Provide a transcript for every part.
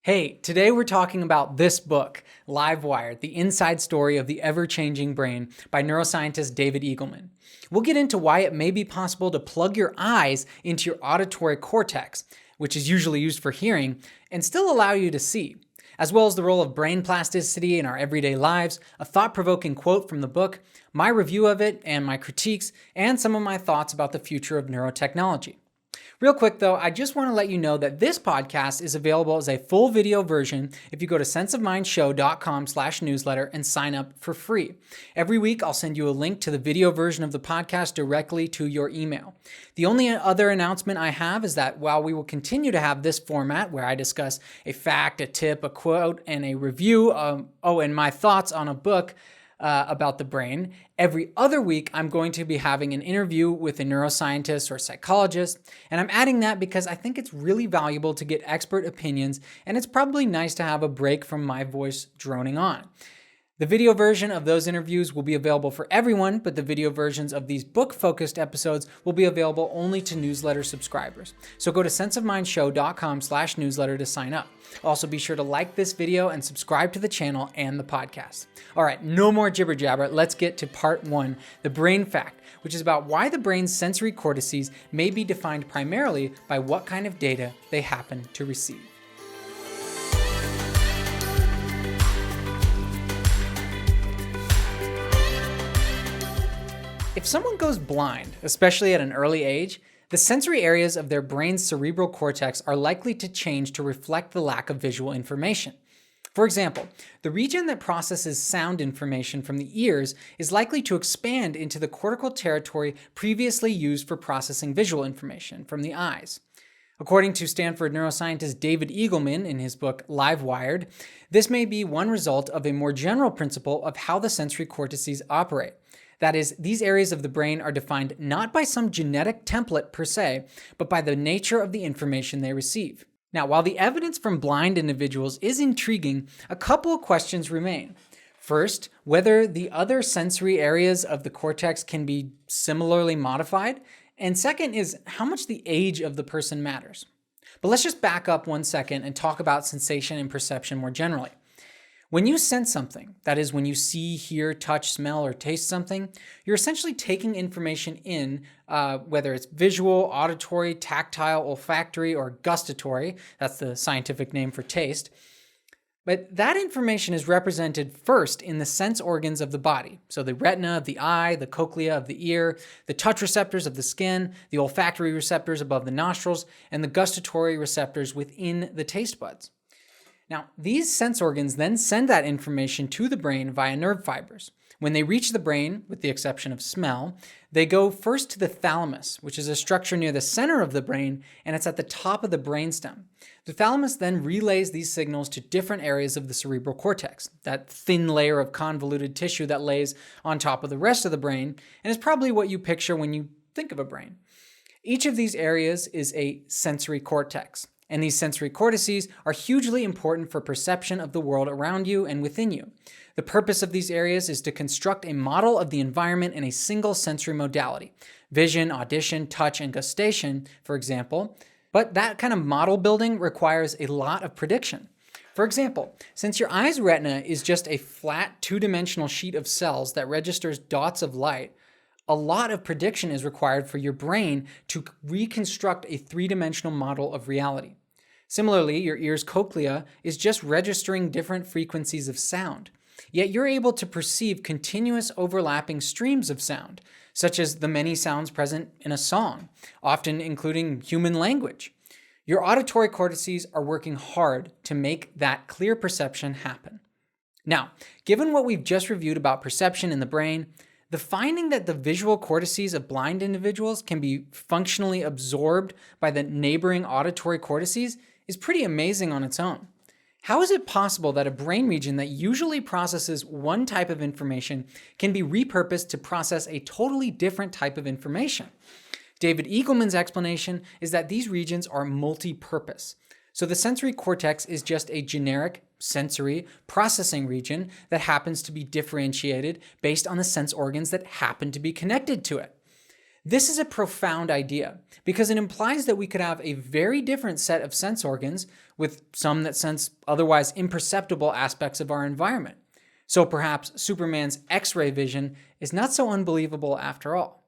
Hey, today we're talking about this book, Livewired, the inside story of the ever-changing brain by neuroscientist David Eagleman. We'll get into why it may be possible to plug your eyes into your auditory cortex, which is usually used for hearing, and still allow you to see, as well as the role of brain plasticity in our everyday lives, a thought-provoking quote from the book, my review of it and my critiques, and some of my thoughts about the future of neurotechnology. Real quick though, I just want to let you know that this podcast is available as a full video version if you go to senseofmindshow.com/newsletter and sign up for free. Every week I'll send you a link to the video version of the podcast directly to your email. The only other announcement I have is that while we will continue to have this format where I discuss a fact, a tip, a quote, and a review, and my thoughts on a book, about the brain. Every other week, I'm going to be having an interview with a neuroscientist or psychologist, and I'm adding that because I think it's really valuable to get expert opinions, and it's probably nice to have a break from my voice droning on. The video version of those interviews will be available for everyone, but the video versions of these book-focused episodes will be available only to newsletter subscribers. So go to senseofmindshow.com/newsletter to sign up. Also be sure to like this video and subscribe to the channel and the podcast. All right, no more jibber jabber. Let's get to part one, the brain fact, which is about why the brain's sensory cortices may be defined primarily by what kind of data they happen to receive. If someone goes blind, especially at an early age, the sensory areas of their brain's cerebral cortex are likely to change to reflect the lack of visual information. For example, the region that processes sound information from the ears is likely to expand into the cortical territory previously used for processing visual information from the eyes. According to Stanford neuroscientist David Eagleman in his book Livewired, this may be one result of a more general principle of how the sensory cortices operate. That is, these areas of the brain are defined not by some genetic template per se, but by the nature of the information they receive. Now, while the evidence from blind individuals is intriguing, a couple of questions remain. First, whether the other sensory areas of the cortex can be similarly modified, and second is how much the age of the person matters. But let's just back up 1 second and talk about sensation and perception more generally. When you sense something, that is, when you see, hear, touch, smell, or taste something, you're essentially taking information in, whether it's visual, auditory, tactile, olfactory, or gustatory. That's the scientific name for taste. But that information is represented first in the sense organs of the body. So the retina of the eye, the cochlea of the ear, the touch receptors of the skin, the olfactory receptors above the nostrils, and the gustatory receptors within the taste buds. Now, these sense organs then send that information to the brain via nerve fibers. When they reach the brain, with the exception of smell, they go first to the thalamus, which is a structure near the center of the brain, and it's at the top of the brainstem. The thalamus then relays these signals to different areas of the cerebral cortex, that thin layer of convoluted tissue that lays on top of the rest of the brain, and is probably what you picture when you think of a brain. Each of these areas is a sensory cortex. And these sensory cortices are hugely important for perception of the world around you and within you. The purpose of these areas is to construct a model of the environment in a single sensory modality. Vision, audition, touch, and gustation, for example. But that kind of model building requires a lot of prediction. For example, since your eye's retina is just a flat two-dimensional sheet of cells that registers dots of light, a lot of prediction is required for your brain to reconstruct a three-dimensional model of reality. Similarly, your ear's cochlea is just registering different frequencies of sound. Yet you're able to perceive continuous overlapping streams of sound, such as the many sounds present in a song, often including human language. Your auditory cortices are working hard to make that clear perception happen. Now, given what we've just reviewed about perception in the brain, the finding that the visual cortices of blind individuals can be functionally absorbed by the neighboring auditory cortices is pretty amazing on its own. How is it possible that a brain region that usually processes one type of information can be repurposed to process a totally different type of information? David Eagleman's explanation is that these regions are multi-purpose. So the sensory cortex is just a generic sensory processing region that happens to be differentiated based on the sense organs that happen to be connected to it. This is a profound idea because it implies that we could have a very different set of sense organs, with some that sense otherwise imperceptible aspects of our environment. So perhaps Superman's X-ray vision is not so unbelievable after all.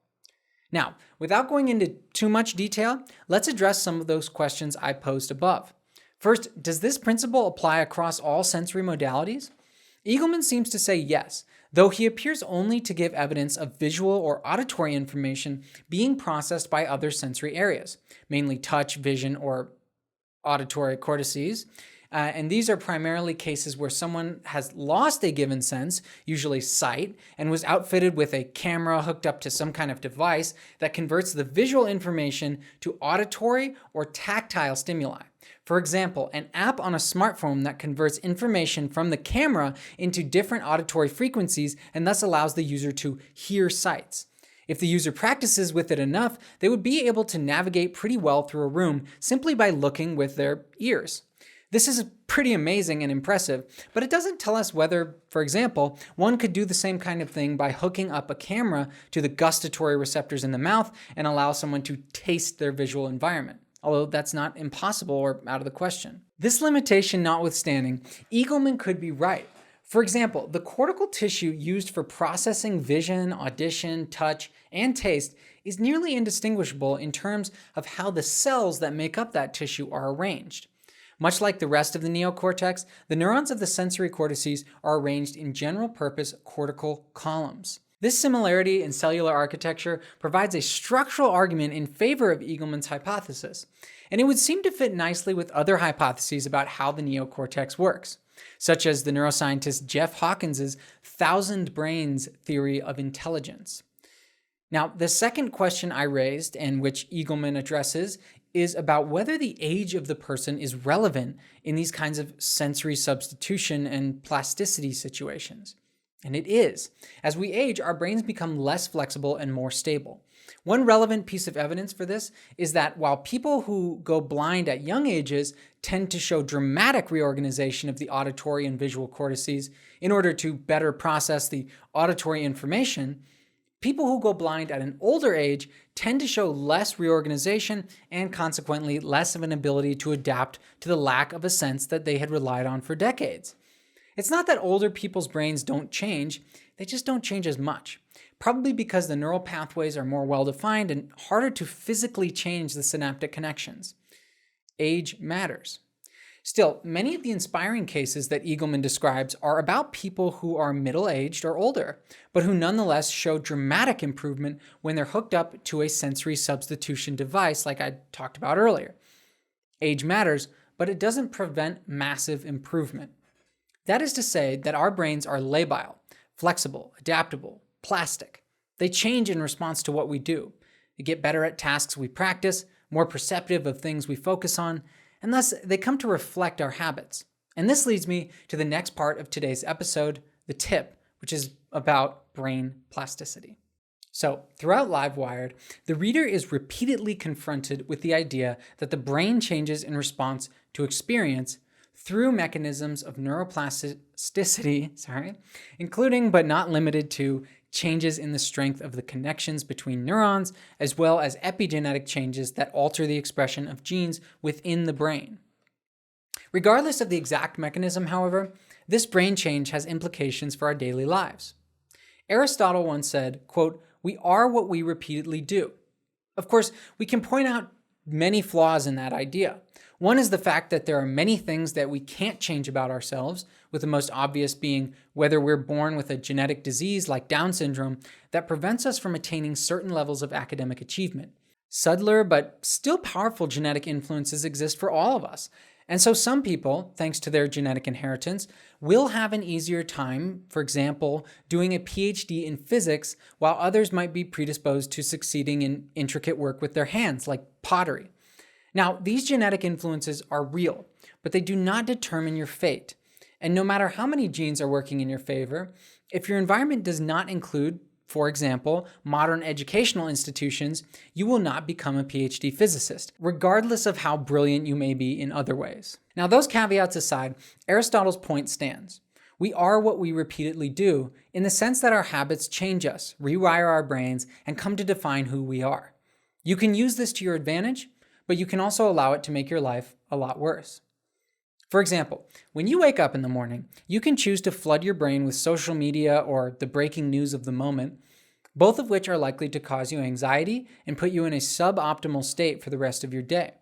Now, without going into too much detail, let's address some of those questions I posed above. First, does this principle apply across all sensory modalities? Eagleman seems to say yes, though he appears only to give evidence of visual or auditory information being processed by other sensory areas, mainly touch, vision, or auditory cortices. And these are primarily cases where someone has lost a given sense, usually sight, and was outfitted with a camera hooked up to some kind of device that converts the visual information to auditory or tactile stimuli. For example, an app on a smartphone that converts information from the camera into different auditory frequencies and thus allows the user to hear sights. If the user practices with it enough, they would be able to navigate pretty well through a room simply by looking with their ears. This is pretty amazing and impressive, but it doesn't tell us whether, for example, one could do the same kind of thing by hooking up a camera to the gustatory receptors in the mouth and allow someone to taste their visual environment, although that's not impossible or out of the question. This limitation notwithstanding, Eagleman could be right. For example, the cortical tissue used for processing vision, audition, touch, and taste is nearly indistinguishable in terms of how the cells that make up that tissue are arranged. Much like the rest of the neocortex, the neurons of the sensory cortices are arranged in general-purpose cortical columns. This similarity in cellular architecture provides a structural argument in favor of Eagleman's hypothesis, and it would seem to fit nicely with other hypotheses about how the neocortex works, such as the neuroscientist Jeff Hawkins' thousand brains theory of intelligence. Now, the second question I raised, and which Eagleman addresses, is about whether the age of the person is relevant in these kinds of sensory substitution and plasticity situations. And it is. As we age, our brains become less flexible and more stable. One relevant piece of evidence for this is that while people who go blind at young ages tend to show dramatic reorganization of the auditory and visual cortices in order to better process the auditory information, people who go blind at an older age tend to show less reorganization and consequently less of an ability to adapt to the lack of a sense that they had relied on for decades. It's not that older people's brains don't change, they just don't change as much, probably because the neural pathways are more well-defined and harder to physically change the synaptic connections. Age matters. Still, many of the inspiring cases that Eagleman describes are about people who are middle-aged or older, but who nonetheless show dramatic improvement when they're hooked up to a sensory substitution device like I talked about earlier. Age matters, but it doesn't prevent massive improvement. That is to say that our brains are labile, flexible, adaptable, plastic. They change in response to what we do. They get better at tasks we practice, more perceptive of things we focus on, and thus they come to reflect our habits. And this leads me to the next part of today's episode, the tip, which is about brain plasticity. So, throughout Livewired, the reader is repeatedly confronted with the idea that the brain changes in response to experience through mechanisms of neuroplasticity, including but not limited to changes in the strength of the connections between neurons, as well as epigenetic changes that alter the expression of genes within the brain. Regardless of the exact mechanism, however, this brain change has implications for our daily lives. Aristotle once said, quote, "We are what we repeatedly do." Of course, we can point out many flaws in that idea. One is the fact that there are many things that we can't change about ourselves, with the most obvious being whether we're born with a genetic disease like Down syndrome that prevents us from attaining certain levels of academic achievement. Subtler but still powerful genetic influences exist for all of us. And so some people, thanks to their genetic inheritance, will have an easier time, for example, doing a PhD in physics, while others might be predisposed to succeeding in intricate work with their hands, like pottery. Now, these genetic influences are real, but they do not determine your fate. And no matter how many genes are working in your favor, if your environment does not include, for example, modern educational institutions, you will not become a PhD physicist, regardless of how brilliant you may be in other ways. Now, those caveats aside, Aristotle's point stands. We are what we repeatedly do, in the sense that our habits change us, rewire our brains, and come to define who we are. You can use this to your advantage, but you can also allow it to make your life a lot worse. For example, when you wake up in the morning, you can choose to flood your brain with social media or the breaking news of the moment, both of which are likely to cause you anxiety and put you in a suboptimal state for the rest of your day.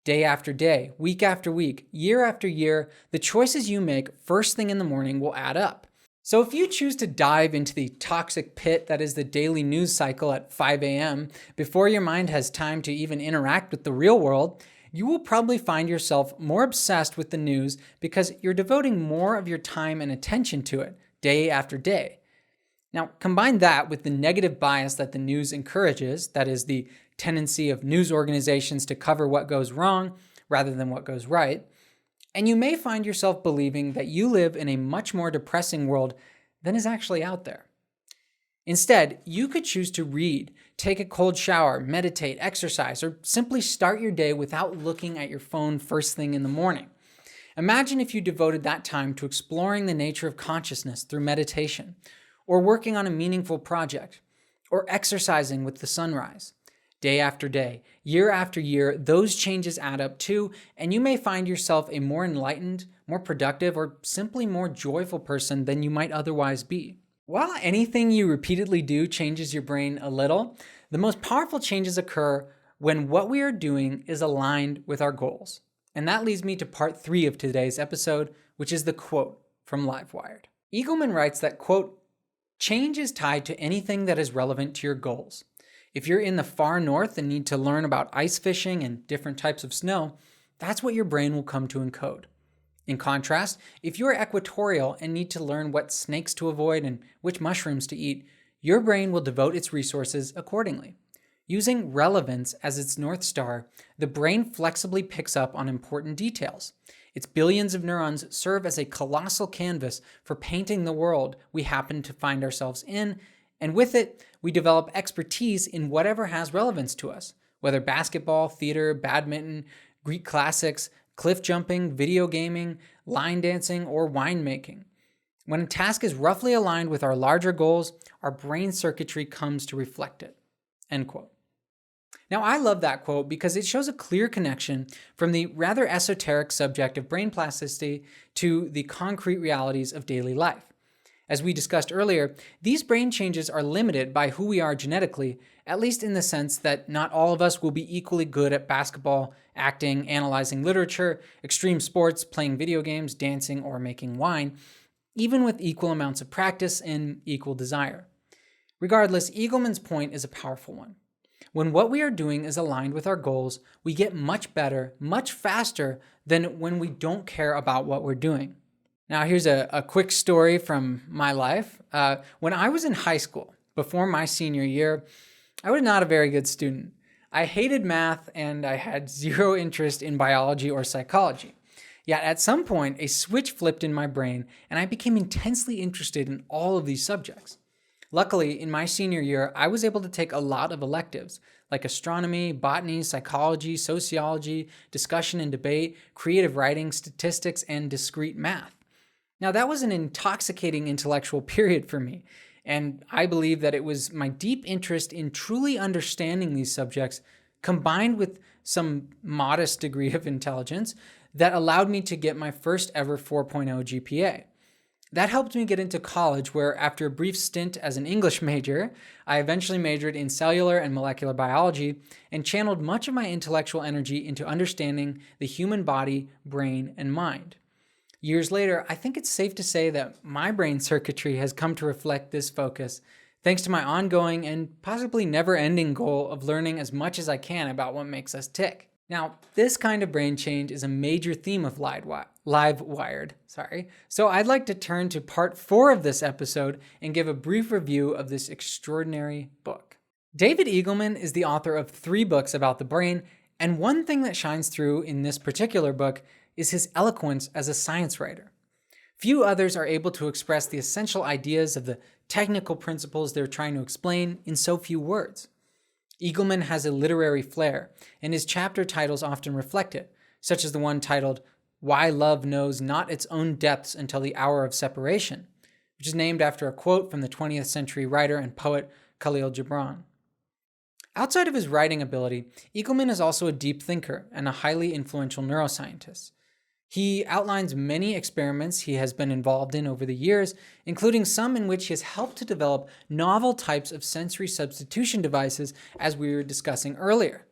Day after day, week after week, year after year, the choices you make first thing in the morning will add up. So if you choose to dive into the toxic pit that is the daily news cycle at 5 a.m. before your mind has time to even interact with the real world, you will probably find yourself more obsessed with the news because you're devoting more of your time and attention to it day after day. Now, combine that with the negative bias that the news encourages, that is, the tendency of news organizations to cover what goes wrong rather than what goes right, and you may find yourself believing that you live in a much more depressing world than is actually out there. Instead, you could choose to read, take a cold shower, meditate, exercise, or simply start your day without looking at your phone first thing in the morning. Imagine if you devoted that time to exploring the nature of consciousness through meditation, or working on a meaningful project, or exercising with the sunrise. Day after day, year after year, those changes add up too, and you may find yourself a more enlightened, more productive, or simply more joyful person than you might otherwise be. While anything you repeatedly do changes your brain a little, the most powerful changes occur when what we are doing is aligned with our goals. And that leads me to part 3 of today's episode, which is the quote from Livewired. Eagleman writes that, quote, "Change is tied to anything that is relevant to your goals. If you're in the far north and need to learn about ice fishing and different types of snow, that's what your brain will come to encode. In contrast, if you're equatorial and need to learn what snakes to avoid and which mushrooms to eat, your brain will devote its resources accordingly. Using relevance as its North Star, the brain flexibly picks up on important details. Its billions of neurons serve as a colossal canvas for painting the world we happen to find ourselves in, and with it, we develop expertise in whatever has relevance to us, whether basketball, theater, badminton, Greek classics, cliff jumping, video gaming, line dancing, or winemaking. When a task is roughly aligned with our larger goals, our brain circuitry comes to reflect it." End quote. Now, I love that quote because it shows a clear connection from the rather esoteric subject of brain plasticity to the concrete realities of daily life. As we discussed earlier, these brain changes are limited by who we are genetically, at least in the sense that not all of us will be equally good at basketball, acting, analyzing literature, extreme sports, playing video games, dancing, or making wine, even with equal amounts of practice and equal desire. Regardless, Eagleman's point is a powerful one. When what we are doing is aligned with our goals, we get much better, much faster than when we don't care about what we're doing. Now, here's a quick story from my life. When I was in high school, before my senior year, I was not a very good student. I hated math and I had zero interest in biology or psychology. Yet at some point, a switch flipped in my brain and I became intensely interested in all of these subjects. Luckily, in my senior year, I was able to take a lot of electives like astronomy, botany, psychology, sociology, discussion and debate, creative writing, statistics, and discrete math. Now, that was an intoxicating intellectual period for me, and I believe that it was my deep interest in truly understanding these subjects, combined with some modest degree of intelligence, that allowed me to get my first ever 4.0 GPA. That helped me get into college, where after a brief stint as an English major, I eventually majored in cellular and molecular biology and channeled much of my intellectual energy into understanding the human body, brain, and mind. Years later, I think it's safe to say that my brain circuitry has come to reflect this focus, thanks to my ongoing and possibly never-ending goal of learning as much as I can about what makes us tick. Now, this kind of brain change is a major theme of Livewired. So I'd like to turn to part 4 of this episode and give a brief review of this extraordinary book. David Eagleman is the author of 3 books about the brain, and one thing that shines through in this particular book is his eloquence as a science writer. Few others are able to express the essential ideas of the technical principles they're trying to explain in so few words. Eagleman has a literary flair, and his chapter titles often reflect it, such as the one titled Why Love Knows Not Its Own Depths Until the Hour of Separation, which is named after a quote from the 20th century writer and poet Khalil Gibran. Outside of his writing ability, Eagleman is also a deep thinker and a highly influential neuroscientist. He outlines many experiments he has been involved in over the years, including some in which he has helped to develop novel types of sensory substitution devices, as we were discussing earlier.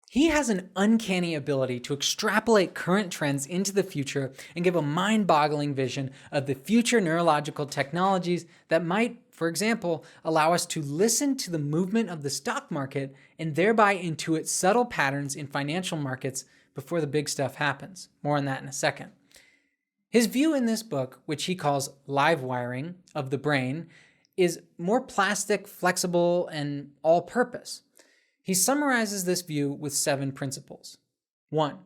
He has an uncanny ability to extrapolate current trends into the future and give a mind-boggling vision of the future neurological technologies that might, for example, allow us to listen to the movement of the stock market and thereby intuit subtle patterns in financial markets before the big stuff happens. More on that in a second. His view in this book, which he calls Livewiring of the brain, is more plastic, flexible, and all-purpose. He summarizes this view with 7 principles. 1.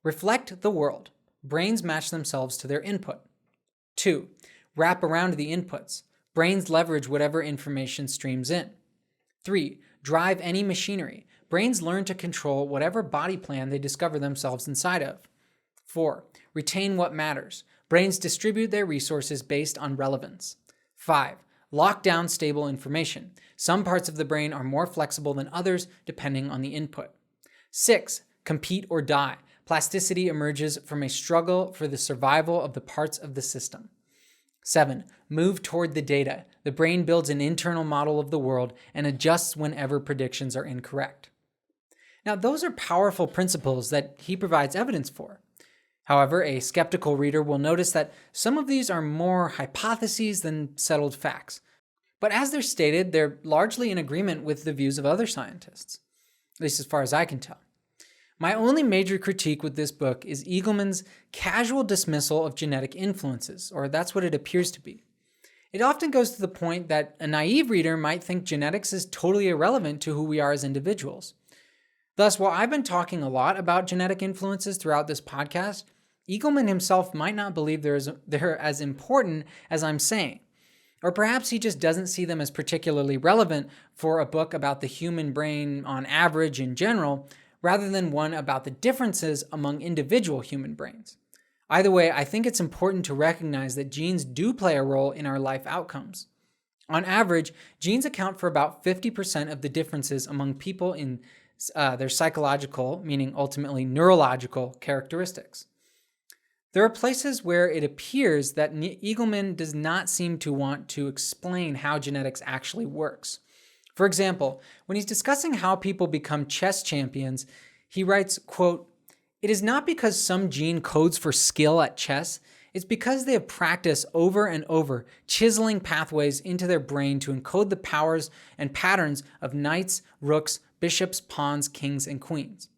Reflect the world. Brains match themselves to their input. 2. Wrap around the inputs. Brains leverage whatever information streams in. 3. Drive any machinery. Brains learn to control whatever body plan they discover themselves inside of. 4. Retain what matters. Brains distribute their resources based on relevance. 5. Lock down stable information. Some parts of the brain are more flexible than others depending on the input. 6. Compete or die. Plasticity emerges from a struggle for the survival of the parts of the system. 7. Move toward the data. The brain builds an internal model of the world and adjusts whenever predictions are incorrect. Now, those are powerful principles that he provides evidence for. However, a skeptical reader will notice that some of these are more hypotheses than settled facts. But as they're stated, they're largely in agreement with the views of other scientists, at least as far as I can tell. My only major critique with this book is Eagleman's casual dismissal of genetic influences, or that's what it appears to be. It often goes to the point that a naive reader might think genetics is totally irrelevant to who we are as individuals. Thus, while I've been talking a lot about genetic influences throughout this podcast, Eagleman himself might not believe they're as important as I'm saying. Or perhaps he just doesn't see them as particularly relevant for a book about the human brain on average in general, rather than one about the differences among individual human brains. Either way, I think it's important to recognize that genes do play a role in our life outcomes. On average, genes account for about 50% of the differences among people in their psychological, meaning ultimately neurological, characteristics. There are places where it appears that Eagleman does not seem to want to explain how genetics actually works. For example, when he's discussing how people become chess champions, he writes, quote, "It is not because some gene codes for skill at chess. It's because they have practiced over and over, chiseling pathways into their brain to encode the powers and patterns of knights, rooks, bishops, pawns, kings, and queens."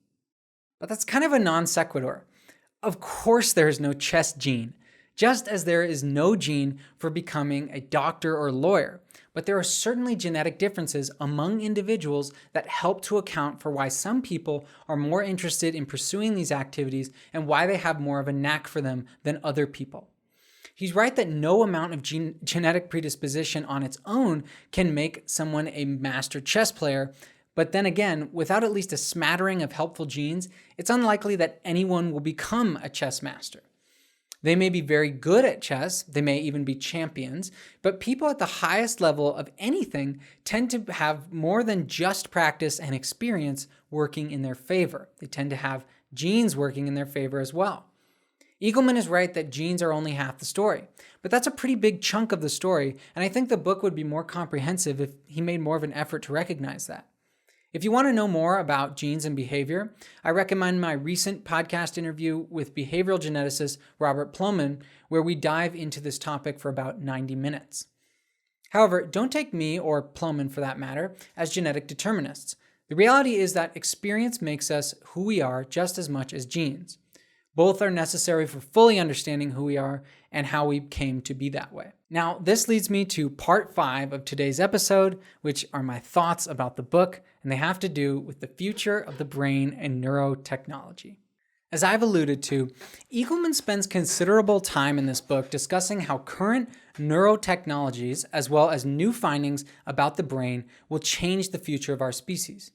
But that's kind of a non sequitur. Of course there is no chess gene, just as there is no gene for becoming a doctor or lawyer. But there are certainly genetic differences among individuals that help to account for why some people are more interested in pursuing these activities and why they have more of a knack for them than other people. He's right that no amount of genetic predisposition on its own can make someone a master chess player. But then again, without at least a smattering of helpful genes, it's unlikely that anyone will become a chess master. They may be very good at chess, they may even be champions, but people at the highest level of anything tend to have more than just practice and experience working in their favor. They tend to have genes working in their favor as well. Eagleman is right that genes are only half the story, but that's a pretty big chunk of the story, and I think the book would be more comprehensive if he made more of an effort to recognize that. If you want to know more about genes and behavior, I recommend my recent podcast interview with behavioral geneticist Robert Plomin, where we dive into this topic for about 90 minutes. However, don't take me, or Plomin for that matter, as genetic determinists. The reality is that experience makes us who we are just as much as genes. Both are necessary for fully understanding who we are and how we came to be that way. Now, this leads me to part 5 of today's episode, which are my thoughts about the book, and they have to do with the future of the brain and neurotechnology. As I've alluded to, Eagleman spends considerable time in this book discussing how current neurotechnologies, as well as new findings about the brain, will change the future of our species.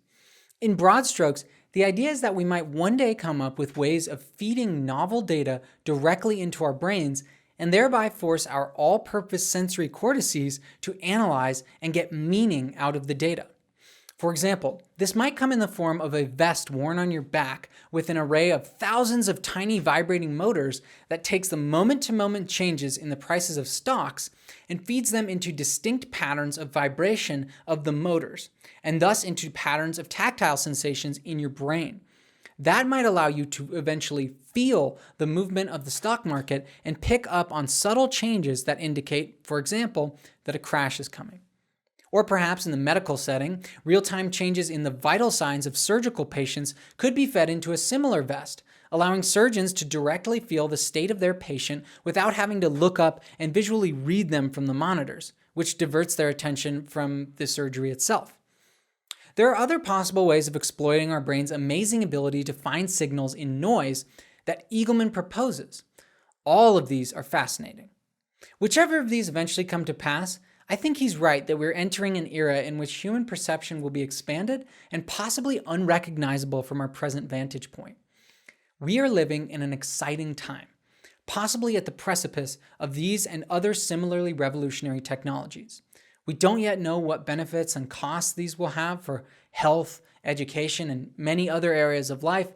In broad strokes, The idea is that we might one day come up with ways of feeding novel data directly into our brains and thereby force our all-purpose sensory cortices to analyze and get meaning out of the data. For example, this might come in the form of a vest worn on your back with an array of thousands of tiny vibrating motors that takes the moment-to-moment changes in the prices of stocks and feeds them into distinct patterns of vibration of the motors, and thus into patterns of tactile sensations in your brain. That might allow you to eventually feel the movement of the stock market and pick up on subtle changes that indicate, for example, that a crash is coming. Or perhaps in the medical setting, real-time changes in the vital signs of surgical patients could be fed into a similar vest, allowing surgeons to directly feel the state of their patient without having to look up and visually read them from the monitors, which diverts their attention from the surgery itself. There are other possible ways of exploiting our brain's amazing ability to find signals in noise that Eagleman proposes. All of these are fascinating. Whichever of these eventually come to pass, I think he's right that we're entering an era in which human perception will be expanded and possibly unrecognizable from our present vantage point. We are living in an exciting time, possibly at the precipice of these and other similarly revolutionary technologies. We don't yet know what benefits and costs these will have for health, education, and many other areas of life,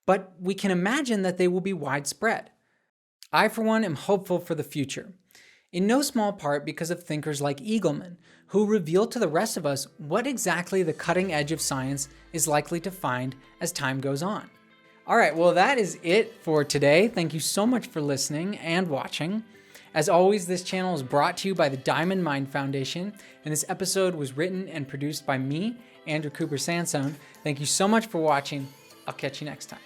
but we can imagine that they will be widespread. I, for one, am hopeful for the future, in no small part because of thinkers like Eagleman, who reveal to the rest of us what exactly the cutting edge of science is likely to find as time goes on. All right, well, that is it for today. Thank you so much for listening and watching. As always, this channel is brought to you by the Diamond Mind Foundation, and this episode was written and produced by me, Andrew Cooper Sansone. Thank you so much for watching. I'll catch you next time.